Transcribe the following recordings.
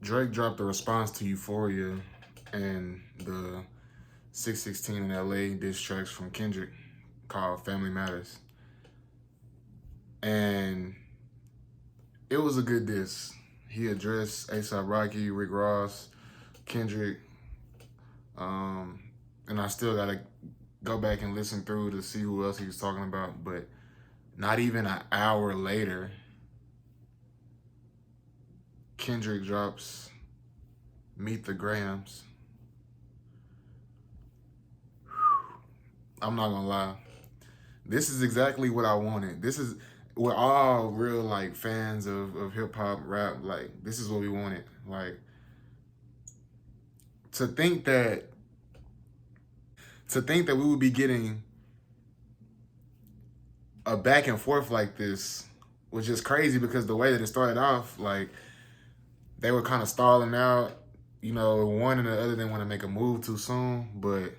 Drake dropped a response to Euphoria and the 616 in LA diss tracks from Kendrick called Family Matters. And it was a good diss. He addressed A$AP Rocky, Rick Ross, Kendrick, um, and I still gotta go back and listen through to see who else he was talking about. But not even an hour later, Kendrick drops Meet the Grahams. I'm not gonna lie. This is exactly what I wanted. We're all real like fans of hip hop rap. Like this is what we wanted. Like to think that we would be getting a back and forth like this was just crazy because the way that it started off, like they were kind of stalling out. You know, one and the other didn't want to make a move too soon, but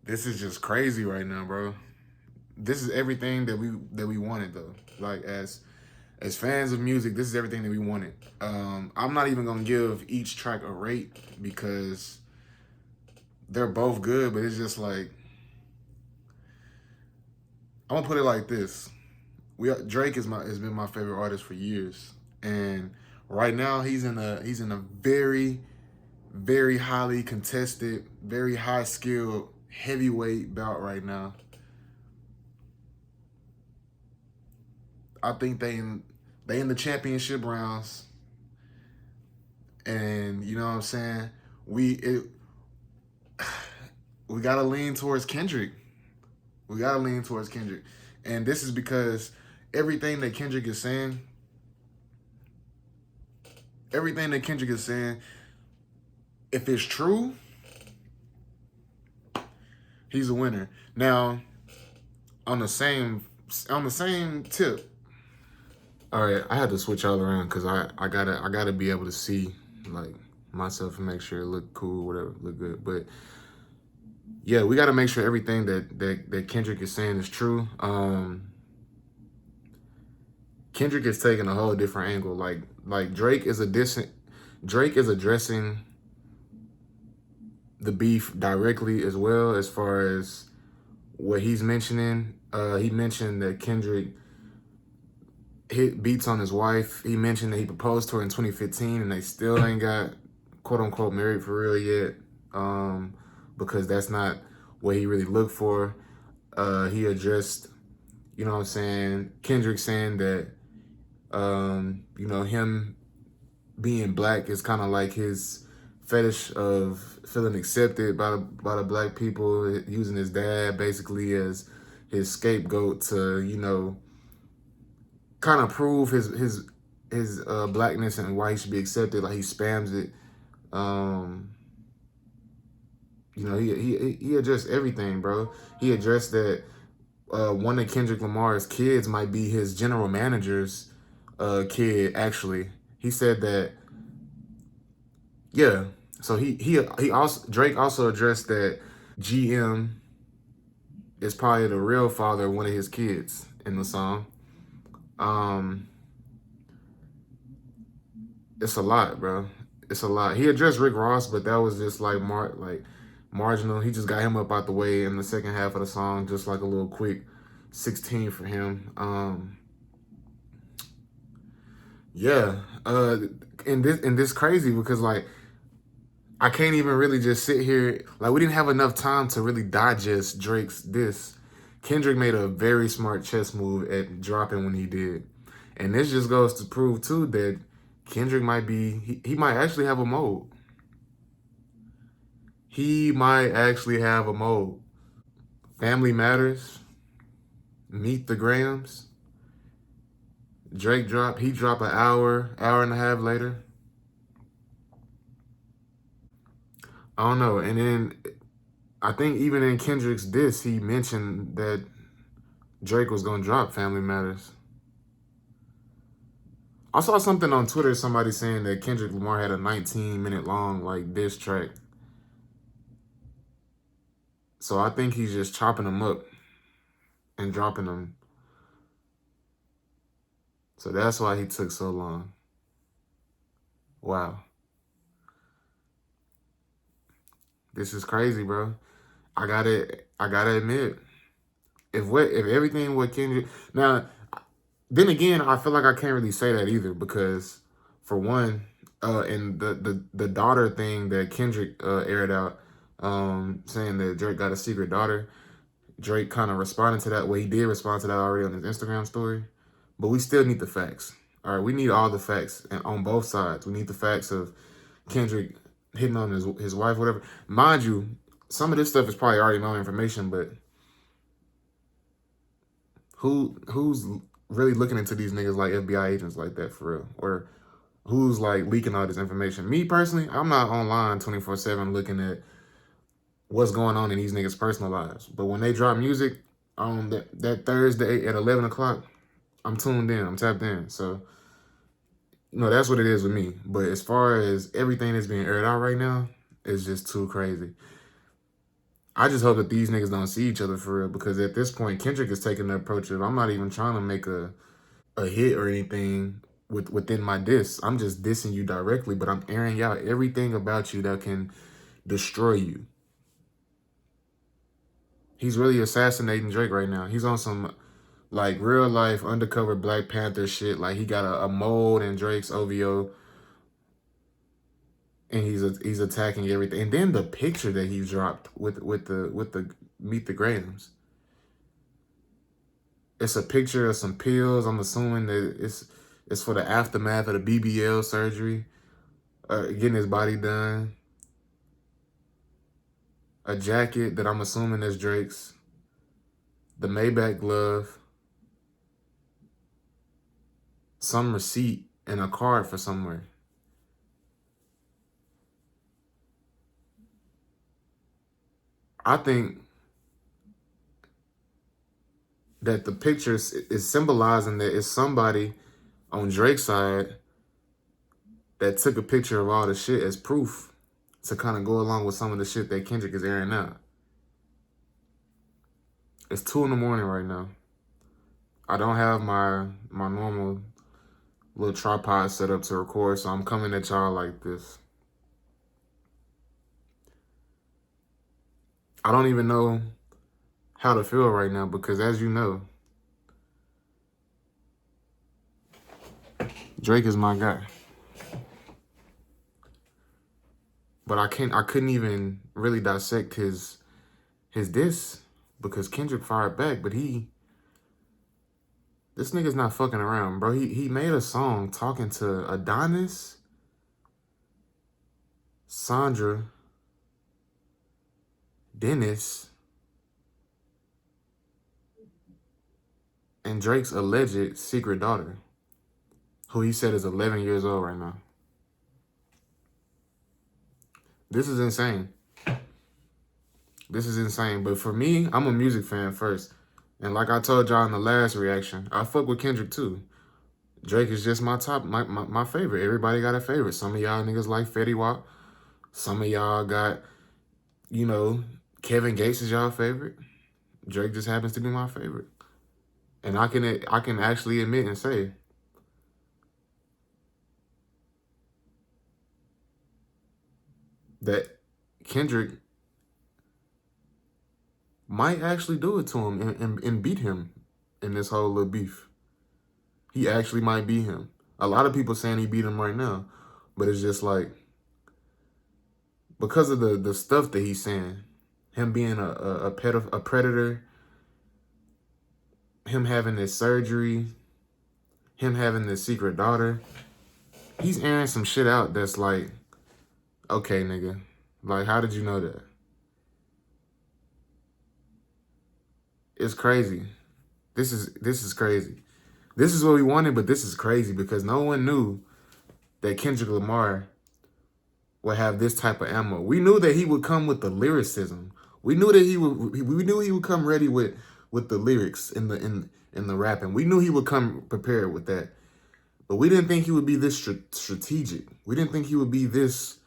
this is just crazy right now, bro. This is everything that we wanted though. Like as fans of music, this is everything that we wanted. I'm not even gonna give each track a rate because they're both good, but it's just like I'm gonna put it like this: Drake has been my favorite artist for years, and right now he's in a very highly contested, very high skilled heavyweight bout right now. I think they in the championship rounds, and you know what I'm saying. We it, we gotta lean towards Kendrick. We gotta lean towards Kendrick, and this is because everything that Kendrick is saying, everything that Kendrick is saying, if it's true, he's a winner. Now, on the same tip. All right, I had to switch all around because I gotta be able to see like myself and make sure it look cool, whatever, look good. But yeah, we gotta make sure everything that Kendrick is saying is true. Kendrick is taking a whole different angle. Like Drake is addressing the beef directly as well as far as what he's mentioning. He mentioned that Kendrick hit beats on his wife. He mentioned that he proposed to her in 2015 and they still ain't got quote unquote married for real yet. Because that's not what he really looked for. He addressed, you know what I'm saying, Kendrick saying that you know, him being black is kind of like his fetish of feeling accepted by the black people, using his dad basically as his scapegoat to, you know, kind of prove his blackness and why he should be accepted. Like he spams it. You know, he addressed everything, bro. He addressed that one of Kendrick Lamar's kids might be his general manager's kid. Actually, he said that. Yeah. So he also Drake also addressed that GM is probably the real father of one of his kids in the song. Um, it's a lot, bro. It's a lot. He addressed Rick Ross, but that was just like marginal. He just got him up out the way in the second half of the song, just like a little quick 16 for him. Yeah. And this crazy because like I can't even really just sit here. Like we didn't have enough time to really digest Drake's diss. Kendrick made a very smart chess move at dropping when he did. And this just goes to prove too that Kendrick might be he might actually have a mode. He might actually have a mode. Family Matters, Meet the Grahams. Drake he dropped an hour and a half later. I don't know. And then I think even in Kendrick's diss, he mentioned that Drake was gonna drop Family Matters. I saw something on Twitter, somebody saying that Kendrick Lamar had a 19-minute long like diss track. So I think he's just chopping them up and dropping them. So that's why he took so long. Wow. This is crazy, bro. I gotta admit, if everything what Kendrick now, then again, I feel like I can't really say that either because, for one, and the daughter thing that Kendrick aired out, saying that Drake got a secret daughter. Drake kind of responded to that. Well, he did respond to that already on his Instagram story, but we still need the facts. All right, we need all the facts and on both sides. We need the facts of Kendrick hitting on his wife, whatever. Mind you, some of this stuff is probably already known information, but who's really looking into these niggas like FBI agents like that for real? Or who's like leaking all this information? Me personally, I'm not online 24/7 looking at what's going on in these niggas' personal lives. But when they drop music on that Thursday at 11 o'clock, I'm tuned in. I'm tapped in. So, that's what it is with me. But as far as everything that's being aired out right now, it's just too crazy. I just hope that these niggas don't see each other for real, because at this point, Kendrick is taking the approach of, I'm not even trying to make a hit or anything within my diss. I'm just dissing you directly, but I'm airing out everything about you that can destroy you. He's really assassinating Drake right now. He's on some like real life undercover Black Panther shit. Like he got a mold in Drake's OVO, and he's attacking everything. And then the picture that he dropped with the Meet the Grahams. It's a picture of some pills. I'm assuming that it's for the aftermath of the BBL surgery, getting his body done. A jacket that I'm assuming is Drake's. The Maybach glove. Some receipt and a card for somewhere. I think that the picture is symbolizing that it's somebody on Drake's side that took a picture of all the shit as proof to kind of go along with some of the shit that Kendrick is airing out. It's 2 in the morning right now. I don't have my normal little tripod set up to record, so I'm coming at y'all like this. I don't even know how to feel right now because, as you know, Drake is my guy. But I couldn't even really dissect his diss because Kendrick fired back, but this nigga's not fucking around, bro. He made a song talking to Adonis, Sandra, Dennis, and Drake's alleged secret daughter, who he said is 11 years old right now. This is insane. This is insane. But for me, I'm a music fan first. And like I told y'all in the last reaction, I fuck with Kendrick too. Drake is just my favorite. Everybody got a favorite. Some of y'all niggas like Fetty Wap. Some of y'all got, Kevin Gates is y'all favorite. Drake just happens to be my favorite. And I can actually admit and say that Kendrick might actually do it to him and beat him in this whole little beef. He actually might beat him. A lot of people saying he beat him right now, but it's just like, because of the stuff that he's saying, him being a predator, him having this surgery, him having this secret daughter, he's airing some shit out that's like, okay, nigga, like, how did you know that? It's crazy. This is crazy. This is what we wanted, but this is crazy because no one knew that Kendrick Lamar would have this type of ammo. We knew that he would come with the lyricism. We knew that we knew he would come ready with the lyrics in the rapping. We knew he would come prepared with that. But we didn't think he would be this strategic. We didn't think he would be this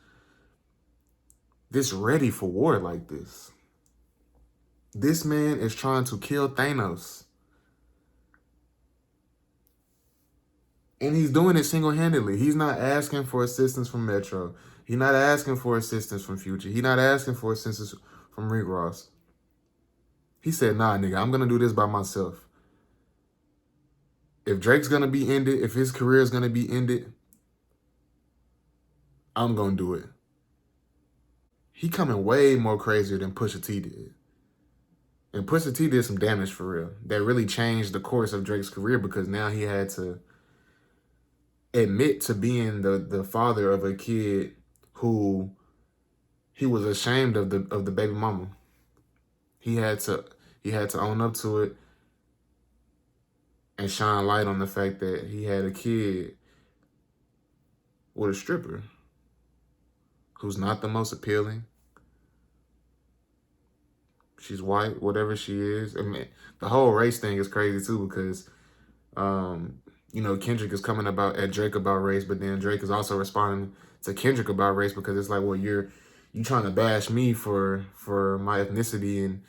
ready for war like this. This man is trying to kill Thanos. And he's doing it single-handedly. He's not asking for assistance from Metro. He's not asking for assistance from Future. He's not asking for assistance from Rick Ross. He said, nah, nigga, I'm going to do this by myself. If Drake's going to be ended, if his career is going to be ended, I'm going to do it. He coming way more crazier than Pusha T did. And Pusha T did some damage for real. That really changed the course of Drake's career because now he had to admit to being the father of a kid who he was ashamed of the baby mama. He had to own up to it and shine light on the fact that he had a kid with a stripper who's not the most appealing. She's white, whatever she is. I mean, the whole race thing is crazy too because, you know, Kendrick is coming at Drake about race, but then Drake is also responding to Kendrick about race because it's like, well, you trying to bash me for my ethnicity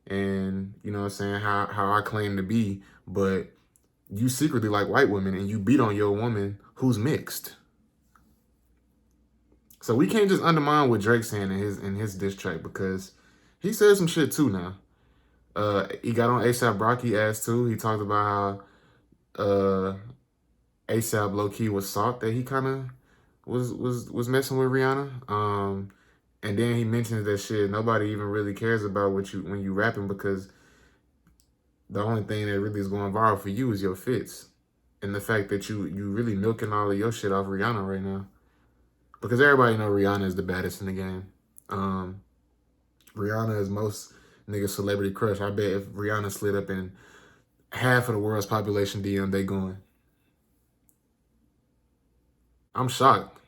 and you know what I'm saying, how I claim to be, but you secretly like white women and you beat on your woman who's mixed. So we can't just undermine what Drake's saying in his diss track because he said some shit too now. He got on A$AP Rocky ass too. He talked about how A$AP low key was salty that he kind of was messing with Rihanna. And then he mentions that shit nobody even really cares about when you rapping because the only thing that really is going viral for you is your fits and the fact that you really milking all of your shit off Rihanna right now because everybody know Rihanna is the baddest in the game. Rihanna is most niggas' celebrity crush. I bet if Rihanna slid up in half of the world's population DM, they going. I'm shocked.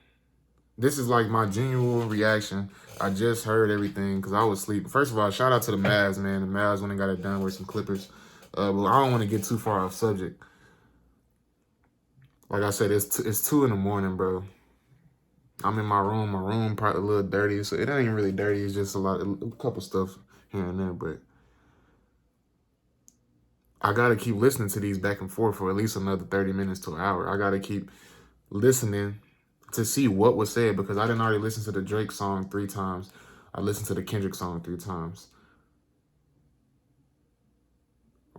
This is like my genuine reaction. I just heard everything because I was sleeping. First of all, shout out to the Mavs, man. The Mavs when they got it done with some Clippers. But I don't want to get too far off subject. Like I said, it's 2 in the morning, bro. I'm in my room. My room probably a little dirty. So it ain't really dirty. It's just a couple stuff here and there. But I got to keep listening to these back and forth for at least another 30 minutes to an hour. I got to keep listening to see what was said because I didn't already listen to the Drake song 3 times. I listened to the Kendrick song 3 times.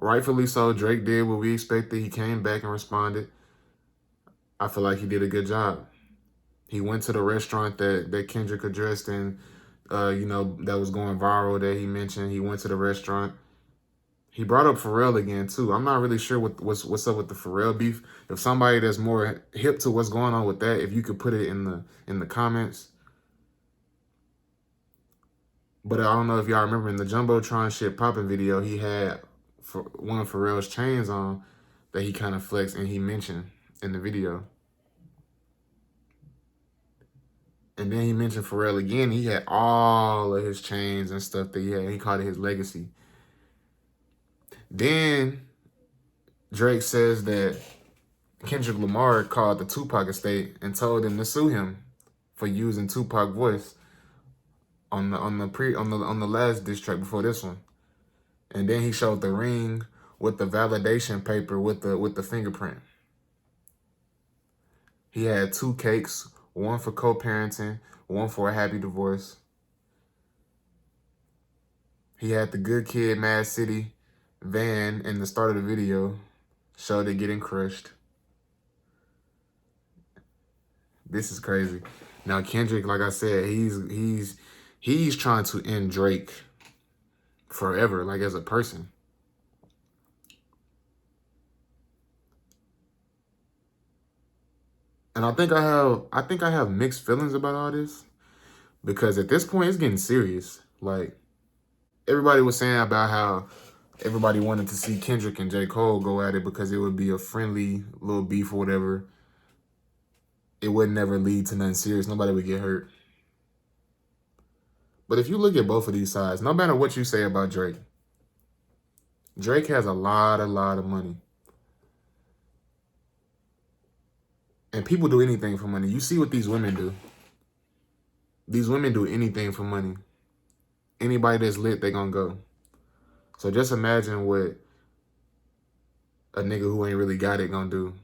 Rightfully so, Drake did what we expected. He came back and responded. I feel like he did a good job. He went to the restaurant that Kendrick addressed and, you know, that was going viral that he mentioned. He went to the restaurant. He brought up Pharrell again, too. I'm not really sure what's up with the Pharrell beef. If somebody that's more hip to what's going on with that, if you could put it in the comments. But I don't know if y'all remember in the Jumbotron shit popping video, he had one of Pharrell's chains on that he kind of flexed and he mentioned in the video. And then he mentioned Pharrell again. He had all of his chains and stuff that he had. He called it his legacy. Then Drake says that Kendrick Lamar called the Tupac estate and told them to sue him for using Tupac voice on the last diss track before this one. And then he showed the ring with the validation paper with the fingerprint. He had 2 cakes, one for co-parenting, one for a happy divorce. He had the Good Kid, Mad City van in the start of the video, showed it getting crushed. This is crazy. Now Kendrick, like I said, he's trying to end Drake forever, like as a person. And I think I have mixed feelings about all this because at this point it's getting serious. Like everybody was saying about how everybody wanted to see Kendrick and J. Cole go at it because it would be a friendly little beef or whatever. It would never lead to nothing serious. Nobody would get hurt. But if you look at both of these sides, no matter what you say about Drake, Drake has a lot of money. And people do anything for money. You see what these women do. These women do anything for money. Anybody that's lit, they gonna go. So just imagine what a nigga who ain't really got it gonna do.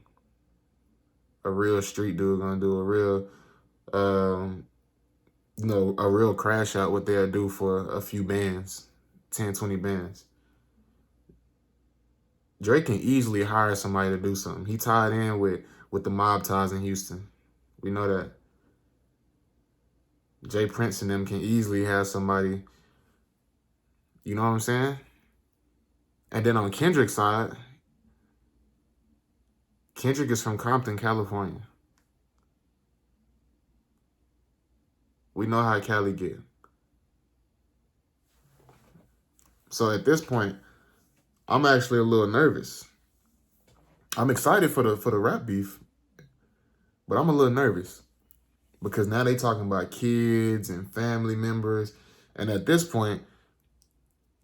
a real street dude gonna do, a real, a real crash out, what they'll do for a few bands, 10, 20 bands. Drake can easily hire somebody to do something. He tied in with the mob ties in Houston. We know that. Jay Prince and them can easily have somebody, you know what I'm saying? And then on Kendrick's side, Kendrick is from Compton, California. We know how Cali get. So at this point, I'm actually a little nervous. I'm excited for the rap beef, but I'm a little nervous because now they talking about kids and family members, and at this point,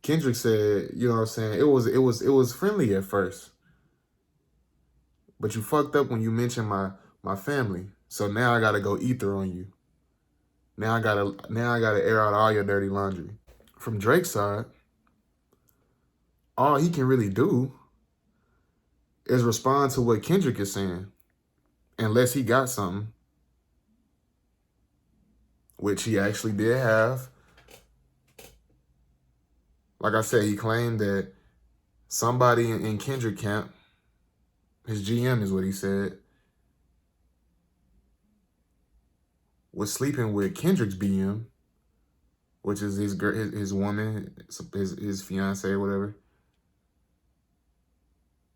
Kendrick said, you know what I'm saying, it was friendly at first, but you fucked up when you mentioned my family. So now I gotta go ether on you. Now I gotta air out all your dirty laundry. From Drake's side, all he can really do is respond to what Kendrick is saying, unless he got something, which he actually did have. Like I said, he claimed that somebody in Kendrick camp, his GM is what he said, was sleeping with Kendrick's BM, which is his woman, his fiance or whatever.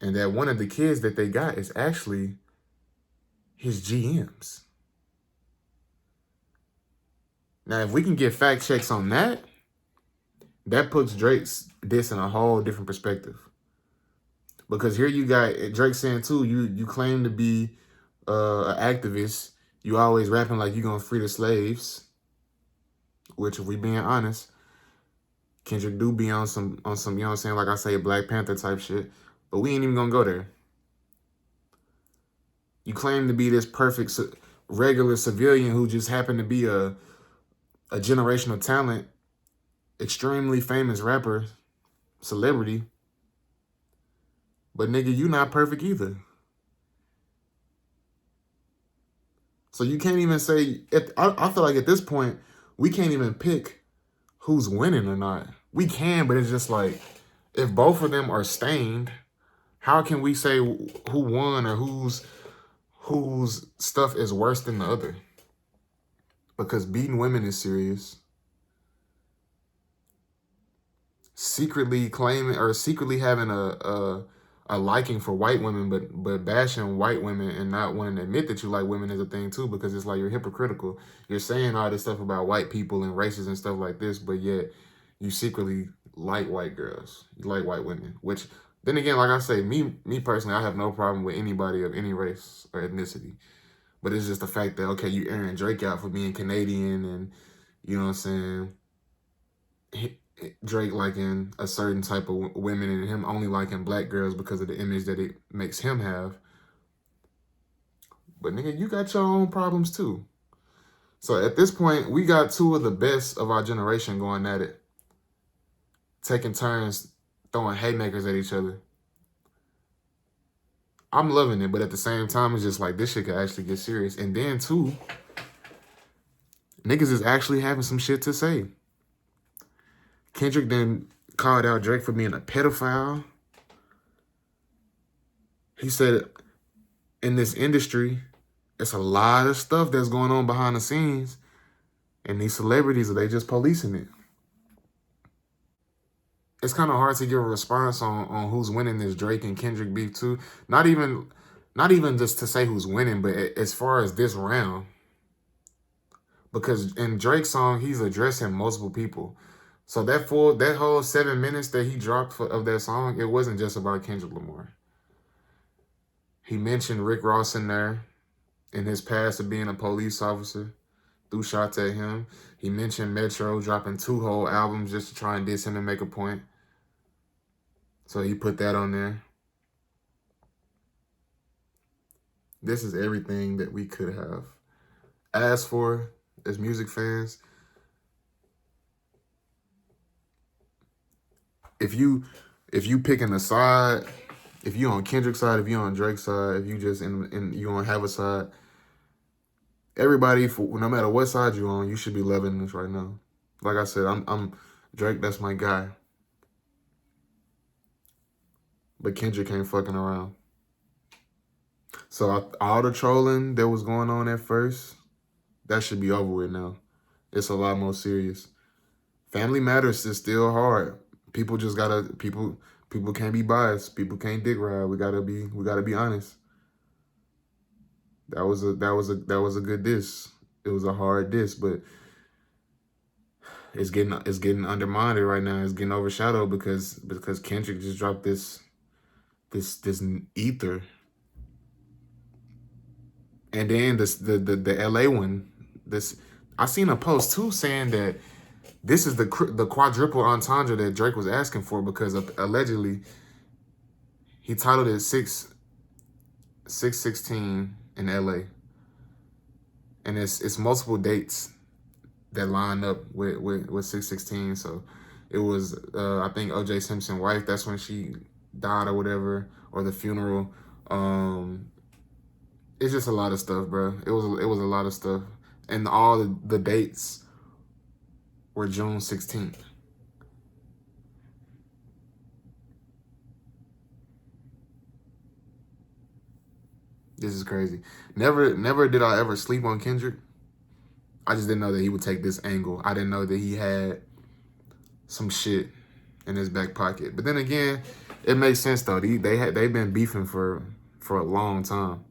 And that one of the kids that they got is actually his GM's. Now, if we can get fact checks on that, that puts Drake's diss in a whole different perspective. Because here you got Drake saying too, you claim to be an activist. You always rapping like you gonna free the slaves. Which, if we being honest, Kendrick do be on some, you know what I'm saying, like I say, Black Panther type shit. But we ain't even gonna go there. You claim to be this perfect regular civilian who just happened to be a generational talent, extremely famous rapper, celebrity. But nigga, you not perfect either. So you can't even say, I feel like at this point, we can't even pick who's winning or not. We can, but it's just like, if both of them are stained, how can we say who won or whose stuff is worse than the other? Because beating women is serious. Secretly claiming or secretly having a liking for white women, but bashing white women and not wanting to admit that you like women is a thing too, because it's like you're hypocritical. You're saying all this stuff about white people and races and stuff like this, but yet you secretly like white girls. You like white women, which then again, like I say, me personally, I have no problem with anybody of any race or ethnicity. But it's just the fact that, okay, you airing Drake out for being Canadian and, you know what I'm saying, Drake liking a certain type of women and him only liking black girls because of the image that it makes him have. But nigga, you got your own problems too. So at this point, we got two of the best of our generation going at it, taking turns throwing haymakers at each other. I'm loving it, but at the same time, it's just like, this shit could actually get serious. And then too, niggas is actually having some shit to say. Kendrick then called out Drake for being a pedophile. He said, in this industry, it's a lot of stuff that's going on behind the scenes, and these celebrities, they just policing it. It's kind of hard to give a response on who's winning this Drake and Kendrick beef too. Not even just to say who's winning, but as far as this round. Because in Drake's song, he's addressing multiple people. So that whole 7 minutes that he dropped of that song, it wasn't just about Kendrick Lamar. He mentioned Rick Ross in there, in his past of being a police officer, threw shots at him. He mentioned Metro dropping 2 whole albums just to try and diss him and make a point. So he put that on there. This is everything that we could have asked for as music fans. If you picking a side, If you on Kendrick's side, if you on Drake's side, if you just you on have a side, everybody, no matter what side you on, you should be loving this right now. Like I said, I'm Drake. That's my guy. But Kendrick ain't fucking around. So all the trolling that was going on at first, that should be over with now. It's a lot more serious. Family Matters is still hard. People just gotta people can't be biased. People can't dick ride. We gotta be honest. That was a good diss. It was a hard diss, but it's getting undermined right now. It's getting overshadowed because Kendrick just dropped this ether. And then the LA one, I seen a post too saying that this is the quadruple entendre that Drake was asking for because allegedly he titled it 616 in LA, and it's multiple dates that line up with 616. So it was I think O.J. Simpson's wife. That's when she died or whatever, or the funeral. It's just a lot of stuff, bro. It was a lot of stuff, and all the dates were June 16th. This is crazy. Never did I ever sleep on Kendrick. I just didn't know that he would take this angle. I didn't know that he had some shit in his back pocket. But then again, it makes sense though. They've been beefing for a long time.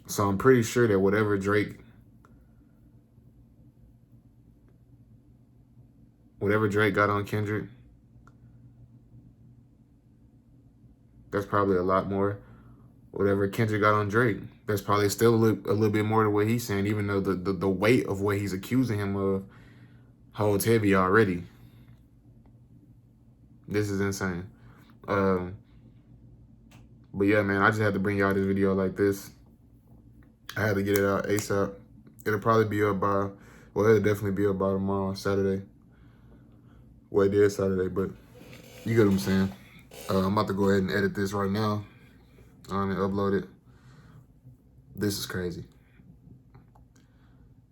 So I'm pretty sure that whatever Drake got on Kendrick, that's probably a lot more. Whatever Kendrick got on Drake, that's probably still a little bit more to what he's saying, even though the weight of what he's accusing him of holds heavy already. This is insane. But yeah, man, I just had to bring y'all this video like this. I had to get it out ASAP. It'll probably be up by, well, it'll definitely be up by tomorrow, Saturday. Well, it is Saturday, but you get what I'm saying. I'm about to go ahead and edit this right now and upload it. This is crazy.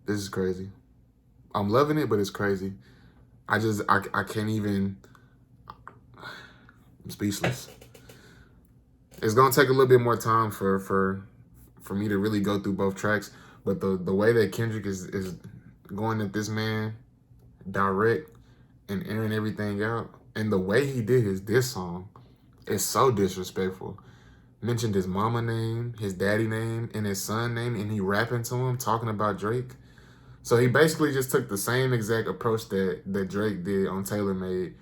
This is crazy. I'm loving it, but it's crazy. I can't even, I'm speechless. It's gonna take a little bit more time for me to really go through both tracks, but the way that Kendrick is going at this man direct and airing everything out, and the way he did his diss song is so disrespectful. Mentioned his mama name, his daddy name, and his son name, and he rapping to him, talking about Drake. So he basically just took the same exact approach that Drake did on Taylor Made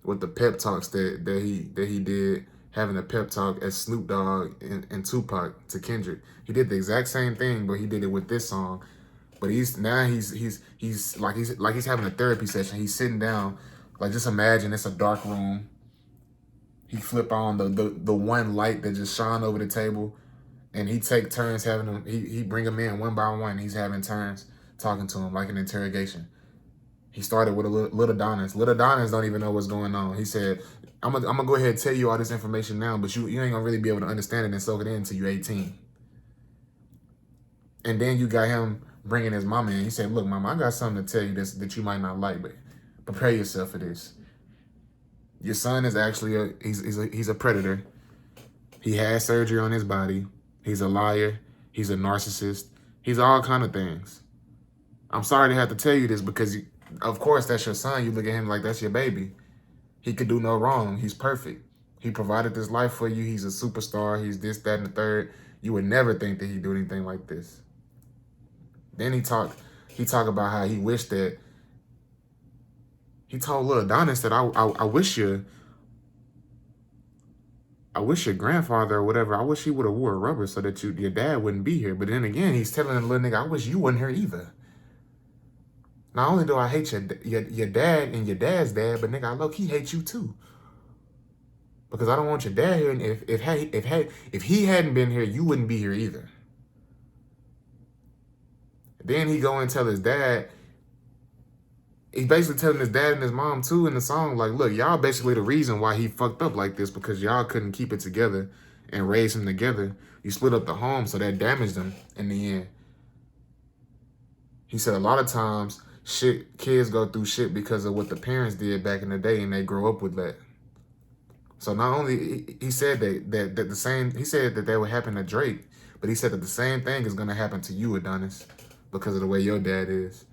with the pep talks that he did, having a pep talk as Snoop Dogg and Tupac to Kendrick. He did the exact same thing, but he did it with this song. But he's like he's having a therapy session. He's sitting down, like, just imagine it's a dark room. He flip on the one light that just shine over the table, and he take turns having them. He bring them in one by one. He's having turns talking to him like an interrogation. He started with a Lil Adonis. Lil Adonis don't even know what's going on. He said, I'm gonna go ahead and tell you all this information now, but you ain't gonna really be able to understand it and soak it in until you're 18. And then you got him bringing his mama in. He said, look, mama, I got something to tell you that you might not like, but prepare yourself for this. Your son is actually he's a predator. He had surgery on his body. He's a liar. He's a narcissist. He's all kind of things. I'm sorry to have to tell you this because, of course, that's your son. You look at him like that's your baby. He could do no wrong. He's perfect. He provided this life for you. He's a superstar. He's this, that, and the third. You would never think that he'd do anything like this. Then he talk about how he wished that, he told Lil Adonis that I wish your grandfather or whatever, I wish he would have wore a rubber so that your dad wouldn't be here. But then again, he's telling the little nigga, I wish you wasn't here either. Not only do I hate your dad and your dad's dad, but nigga, I low-key hate you too. Because I don't want your dad here, and if he hadn't been here, you wouldn't be here either. Then he go and tell his dad, He's basically telling his dad and his mom too in the song, like, look, y'all basically the reason why he fucked up like this, because y'all couldn't keep it together and raise him together. You split up the home, so that damaged him in the end. He said a lot of times kids go through shit because of what the parents did back in the day, and they grow up with that. So not only he said that the same, he said that would happen to Drake, but he said that the same thing is gonna happen to you, Adonis, because of the way your dad is.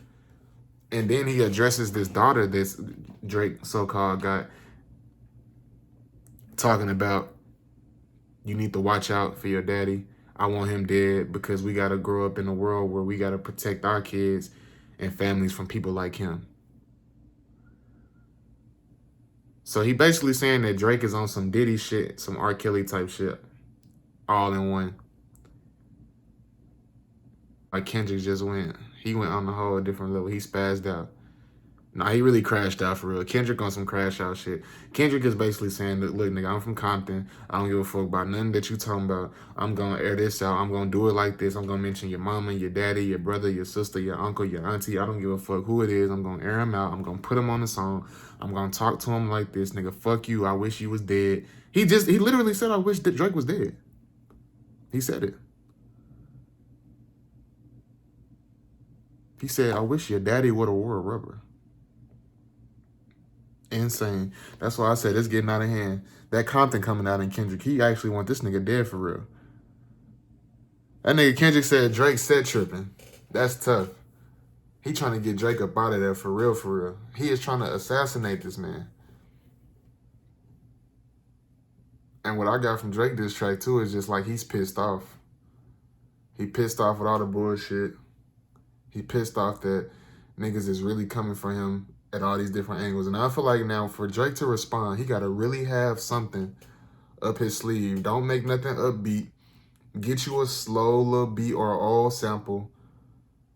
And then he addresses this daughter this Drake so-called got, talking about, you need to watch out for your daddy. I want him dead because we got to grow up in a world where we got to protect our kids and families from people like him. So he basically saying that Drake is on some Diddy shit, some R. Kelly type shit, all in one. Like Kendrick just went, he went on a whole different level. He spazzed out. Nah, he really crashed out for real. Kendrick on some crash out shit. Kendrick is basically saying that, look, nigga, I'm from Compton. I don't give a fuck about nothing that you talking about. I'm going to air this out. I'm going to do it like this. I'm going to mention your mama, your daddy, your brother, your sister, your uncle, your auntie. I don't give a fuck who it is. I'm going to air him out. I'm going to put him on the song. I'm going to talk to him like this. Nigga, fuck you. I wish you was dead. He literally said, I wish that Drake was dead. He said it. He said, I wish your daddy would have wore a rubber. Insane. That's why I said it's getting out of hand. That Compton coming out in Kendrick, he actually want this nigga dead for real. That nigga Kendrick said Drake said tripping. That's tough. He trying to get Drake up out of there for real, for real. He is trying to assassinate this man. And what I got from Drake this track too is just like he's pissed off. He pissed off with all the bullshit. He pissed off that niggas is really coming for him at all these different angles. And I feel like now for Drake to respond, he got to really have something up his sleeve. Don't make nothing upbeat. Get you a slow little beat or an old sample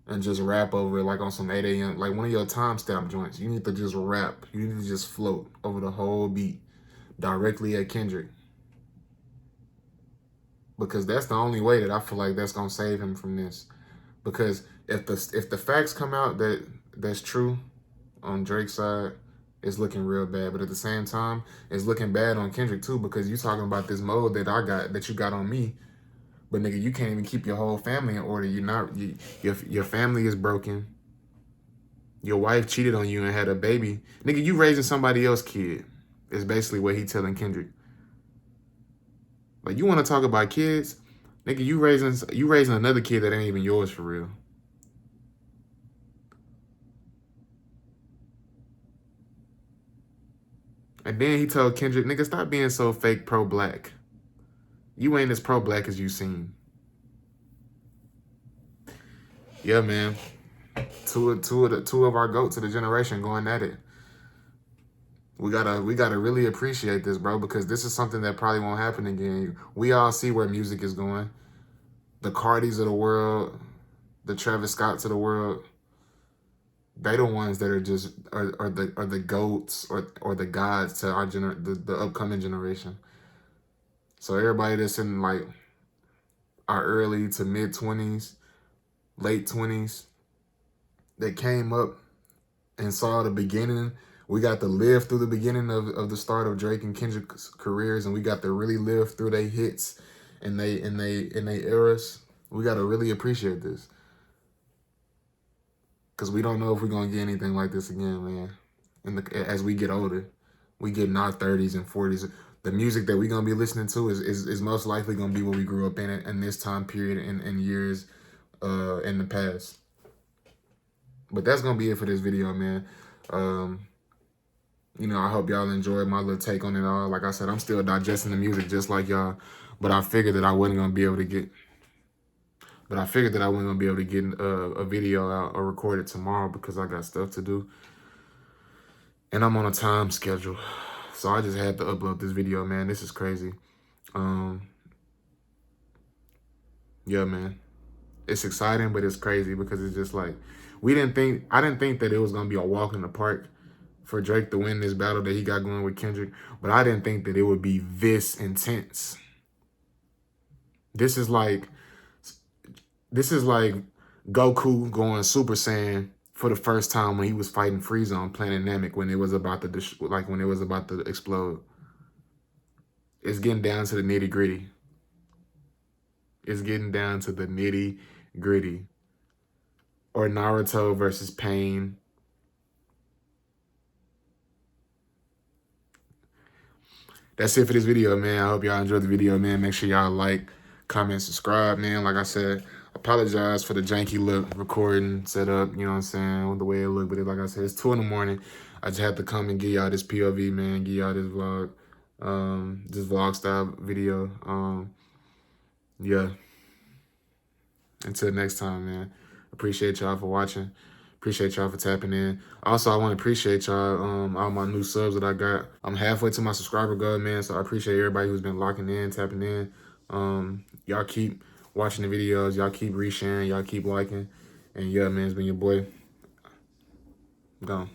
and just rap over it like on some 8 a.m. Like one of your timestamp joints. You need to just rap. You need to just float over the whole beat directly at Kendrick. Because that's the only way that I feel like that's going to save him from this. Because if the facts come out that's true on Drake's side, it's looking real bad. But at the same time, it's looking bad on Kendrick too, because you talking about this mode that you got on me. But nigga, you can't even keep your whole family in order. Your family is broken. Your wife cheated on you and had a baby. Nigga, you raising somebody else's kid. Is basically what he telling Kendrick. Like, you want to talk about kids? Nigga, you raising another kid that ain't even yours for real. And then he told Kendrick, nigga, stop being so fake pro-black. You ain't as pro-black as you seem. Yeah, man. Two of our goats of the generation going at it. We gotta really appreciate this, bro, because this is something that probably won't happen again. We all see where music is going. The Cardis of the world, the Travis Scotts of the world, they the ones that are just are the goats or the gods to our the upcoming generation. So everybody that's in like our early to mid 20s, late 20s, that came up and saw the beginning. We got to live through the beginning of the start of Drake and Kendrick's careers, and we got to really live through their hits and they eras. We got to really appreciate this. Because we don't know if we're going to get anything like this again, man. As we get older, we get in our 30s and 40s. The music that we're going to be listening to is most likely going to be what we grew up in this time period and years in the past. But that's going to be it for this video, man. You know, I hope y'all enjoyed my little take on it all. Like I said, I'm still digesting the music just like y'all. But I figured that I wasn't going to be able to get... But I figured that I wasn't going to be able to get a video out or record it tomorrow because I got stuff to do. And I'm on a time schedule. So I just had to upload this video, man. This is crazy. Yeah, man. It's exciting, but it's crazy because it's just like... I didn't think that it was going to be a walk in the park for Drake to win this battle that he got going with Kendrick. But I didn't think that it would be this intense. This is like Goku going Super Saiyan for the first time when he was fighting Frieza on Planet Namek when it was about to when it was about to explode. It's getting down to the nitty gritty. It's getting down to the nitty gritty. Or Naruto versus Pain. That's it for this video, man. I hope y'all enjoyed the video, man. Make sure y'all like, comment, subscribe, man. Like I said, apologize for the janky look recording setup, you know what I'm saying, the way it looked. But like I said, it's 2 in the morning. I just had to come and give y'all this POV, man. Give y'all this vlog style video. Yeah. Until next time, man. Appreciate y'all for watching. Appreciate y'all for tapping in. Also, I want to appreciate y'all, all my new subs that I got. I'm halfway to my subscriber goal, man, so I appreciate everybody who's been locking in, tapping in. Y'all keep watching the videos. Y'all keep resharing. Y'all keep liking. And yeah, man, it's been your boy. I'm gone.